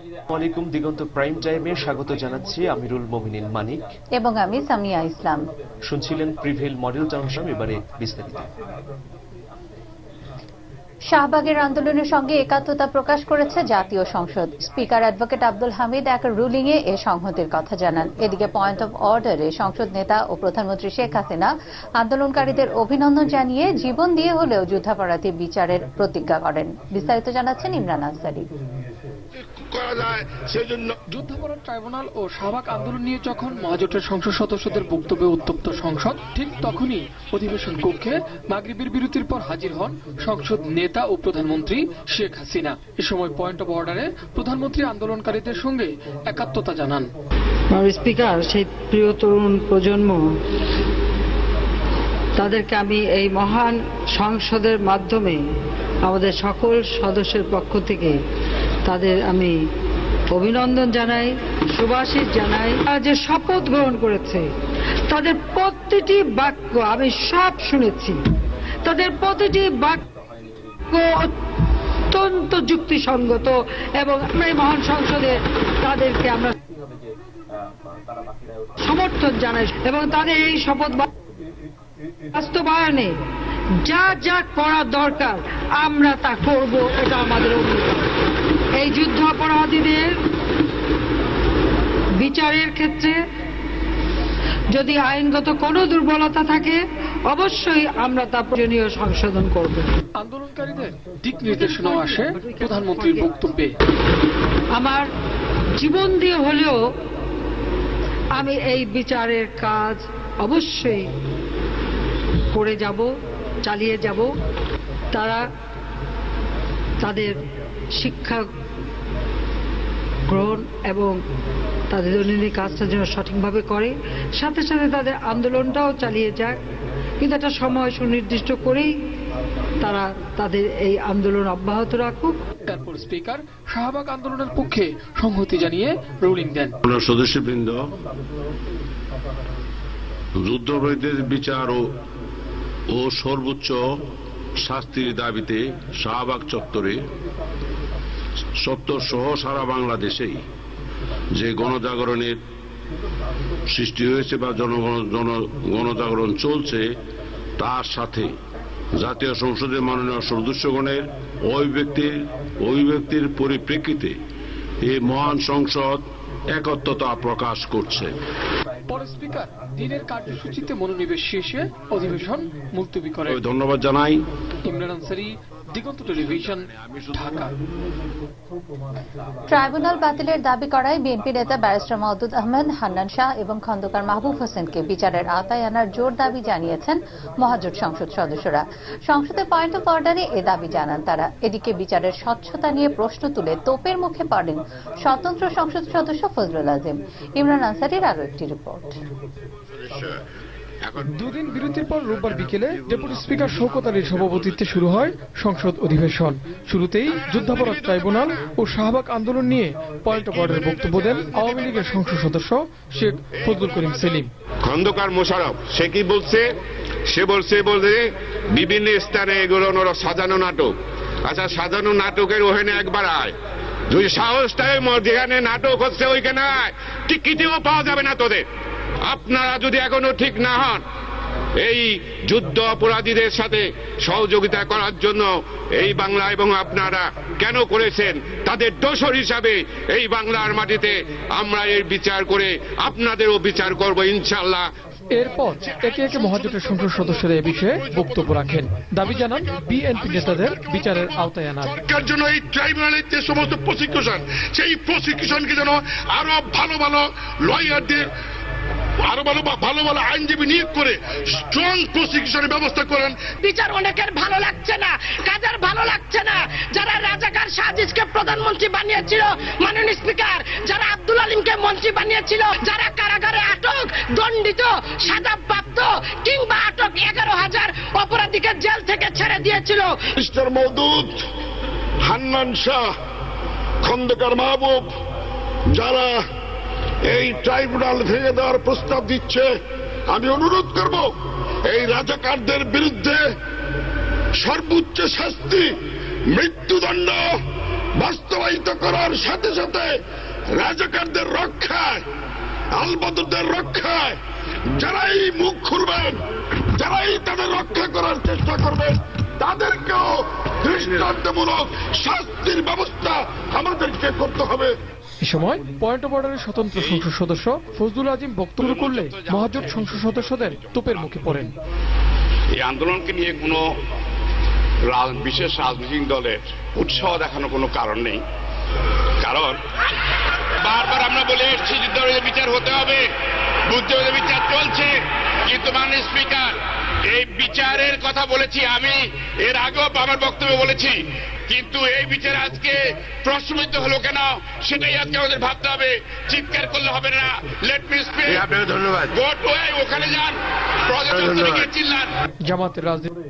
ওয়ালাইকুম দিগন্ত প্রাইম টাইমে স্বাগত জানাচ্ছি আমিরুল মোমিনিন মানিক এবং আমি সামিয়া ইসলাম। শুনছিলেন প্রিভেল মডেল টাউনশিপ, এবারে বিস্তারিত। শাহবাগের আন্দোলনের সঙ্গে একাত্মতা প্রকাশ করেছে জাতীয় সংসদ। স্পিকার অ্যাডভোকেট আব্দুল হামিদ এক রুলিংয়ে এ সংহতির কথা জানান। এদিকে পয়েন্ট অব অর্ডারে সংসদ নেতা ও প্রধানমন্ত্রী শেখ হাসিনা আন্দোলনকারীদের অভিনন্দন জানিয়ে জীবন দিয়ে হলেও যুদ্ধাপরাধী বিচারের প্রতিজ্ঞা করেন। বিস্তারিত জানাচ্ছেন ইমরান আনসারী। যুদ্ধাপরাধ ট্রাইব্যুনাল ও শাহবাগ আন্দোলন নিয়ে যখন মহাজোটের সংসদ সদস্যদের বক্তব্যে উত্তপ্ত সংসদ, ঠিক তখনই অধিবেশন কক্ষে মাগরিবের বিরতির পর হাজির হন সংসদ নেতা ও প্রধানমন্ত্রী শেখ হাসিনা। এ সময় পয়েন্ট অব অর্ডারে প্রধানমন্ত্রী আন্দোলনকারীদের সঙ্গে একাত্মতা জানান। স্পিকার, সেই প্রিয় তরুণ প্রজন্ম, তাদেরকে আমি এই মহান সংসদের মাধ্যমে আমাদের সকল সদস্যের পক্ষ থেকে তাদের আমি অভিনন্দন জানাই, সুভাষিত জানাই। যে শপথ গ্রহণ করেছে তাদের প্রতিটি বাক্য আমি সব শুনেছি, তাদের প্রতিটি বাক্য অত্যন্ত যুক্তিসঙ্গত এবং আমরা এই মহান সংসদে তাদেরকে আমরা সমর্থন জানাই এবং তাদের এই শপথ বাস্তবায়নে যা যা করা দরকার আমরা তা করব, এটা আমাদের অঙ্গীকার। এই যুদ্ধাপরাধীদের বিচারের ক্ষেত্রে যদি আইনগত কোনো দুর্বলতা থাকে অবশ্যই আমরা তা প্রয়োজনীয় সংশোধন করব। আন্দোলনকারীদের দিক নির্দেশনাও আসে প্রধানমন্ত্রীর বক্তব্যে। আমার জীবন দিয়ে হলেও আমি এই বিচারের কাজ অবশ্যই করে যাব, চালিয়ে যাব। তারা তাদের শিক্ষা গ্রহণ এবং তাদের দৈনন্দিন কাজটা যেন সঠিকভাবে করে, সাথে সাথে তাদের আন্দোলনটাও চালিয়ে যাক, কিন্তু একটা সময় সুনির্দিষ্ট করেই তারা তাদের এই আন্দোলন অব্যাহত রাখুক। তারপর স্পিকার শাহবাগ আন্দোলনের পক্ষে সংহতি জানিয়ে রুলিং দেন। সদস্যবৃন্দ, যুদ্ধাপরাধীদের বিচার ও সর্বোচ্চ শাস্তির দাবিতে শাহবাগ চত্বরে সহ সারা বাংলাদেশেই যে গণজাগরণের সৃষ্টি হয়েছে বা গণজাগরণ চলছে, তার সাথে জাতীয় সংসদের মাননীয় সদস্যগণের অভিব্যক্তির পরিপ্রেক্ষিতে এই মহান সংসদ একত্রতা প্রকাশ করছে। পরে স্পিকার দিনের কার্যসূচিতে মনোনিবেশ শেষে অধিবেশন মুলতবি করে। ধন্যবাদ জানাই। ইমরান আনসারী, দিগন্ত টেলিভিশন, ঢাকা। ট্রাইব্যুনাল বাতিলের দাবি করায় বিএনপি নেতা ব্যারিস্টার মওদুদ আহমেদ, হান্নান শাহ এবং খন্দকার মাহবুব হোসেনকে বিচারের আওতায় আনার জোর দাবি জানিয়েছেন মহাজোট সংসদ সদস্যরা। সংসদে পয়েন্ট অফ অর্ডারে এ দাবি জানান তারা। এদিকে বিচারের স্বচ্ছতা নিয়ে প্রশ্ন তুলে তোপের মুখে পড়েন স্বতন্ত্র সংসদ সদস্য ফজলুল আজিম। ইমরান আনসারীর আরও একটি রিপোর্ট। দুদিন বিরতির পর রোববার বিকেলে ডেপুটি স্পিকার শওকত আলীর সভাপতিত্বে শুরু হয় সংসদ অধিবেশন। শুরুতেই যুদ্ধাপরাধ ট্রাইব্যুনাল ও শাহবাগ আন্দোলন নিয়ে পয়েন্ট অফ অর্ডারে বক্তব্য দেন আওয়ামী লীগের সংসদ সদস্য শেখ ফজলুল করিম সেলিম। খন্দকার মোশাররফ সে কি বলছে? সে বলছে বিভিন্ন স্থানে এগুলো সাজানো নাটক। আচ্ছা, সাজানো নাটকের ওখানে একবার আয়, যদি সাহস থাকে যেখানে নাটক হচ্ছে ওইখানে আয়, টিকিটিও পাওয়া যাবে না তোদের। আপনারা যদি এখনো ঠিক না হন এই যুদ্ধ অপরাধীদের সাথে সহযোগিতা করার জন্য এই বাংলা এবং আপনারা কেন করেছেন, তাদের দোষর হিসাবে এই বাংলার মাটিতে আমরা এর বিচার করে আপনাদেরও বিচার করব ইনশাআল্লাহ। এরপর একে একে মহাজোটের সংসদ সদস্যরা এ বিষয়ে বক্তব্য রাখেন, দাবি জানান বিএনপি নেতাদের বিচারের আওতায় আনার। সরকার জন্য এই ট্রাইব্যুনালের যে সমস্ত প্রসিকিউশন, সেই প্রসিকিউশনকে যেন আরো ভালো ভালো লয়ারদের, আরো ভালো ভালো আইনজীবী নিয়োগ করে স্ট্রং প্রসিকিউশনের ব্যবস্থা করেন। বিচার অনেকের ভালো লাগছে না, কাদের ভালো লাগছে না? যারা রাজাকার সাজিদকে প্রধানমন্ত্রী বানিয়েছিল মাননীয় স্পিকার, যারা আব্দুল আলিমকে মন্ত্রী বানিয়েছিল, যারা কারাগারে আটক, দণ্ডিত, সাজাপ্রাপ্ত কিংবা আটক 11,000 অপরাধীকে জেল থেকে ছেড়ে দিয়েছিল। মিস্টার মওদুদ, হান্নান শাহ, খন্দকার মাহবুব, যারা এই ট্রাইব্যুনাল ভেঙে দেওয়ার প্রস্তাব দিচ্ছে, আমি অনুরোধ করব এই রাজাকারদের বিরুদ্ধে সর্বোচ্চ শাস্তি, মৃত্যুদণ্ড বাস্তবায়িত করার সাথে সাথে রাজাকারদের রক্ষায়, আলবদরদের রক্ষায় যারাই মুখ খুলবেন, যারাই তাদের রক্ষা করার চেষ্টা করবেন, তাদেরকেও দৃষ্টান্তমূলক শাস্তির ব্যবস্থা আমাদেরকে করতে হবে। এ সময় পয়েন্ট অফ অর্ডারের স্বতন্ত্র সংসদ সদস্য ফজলুল আজিম বক্তব্য করলে মহাজোট সংসদ সদস্যদের তোপের মুখে পড়েন। এই আন্দোলনকে নিয়ে কোনো বিশেষ রাজনৈতিক দলের উৎসাহ দেখানোর কোনো কারণ নেই। কারণ বারবার আমরা বলে এসেছি যুদ্ধের বিচার হতে হবে, বুদ্ধির বিচার চলছে, কিন্তু মাননীয় স্পিকার এই বিচারের কথা বলেছি আমি, এর আগেও আমার বক্তব্যে বলেছি, কিন্তু এই বিচার আজকে প্রশ্নবিদ্ধ হলো কেন সেটাই আজকে আমাদের ভাবতে হবে। চিৎকার করলে হবে না। Let me speak. আপনাকে ধন্যবাদ। গো টু ওখানে যান, প্রজাতন্ত্রকে চিল্লান। জামাতের রাজনীতি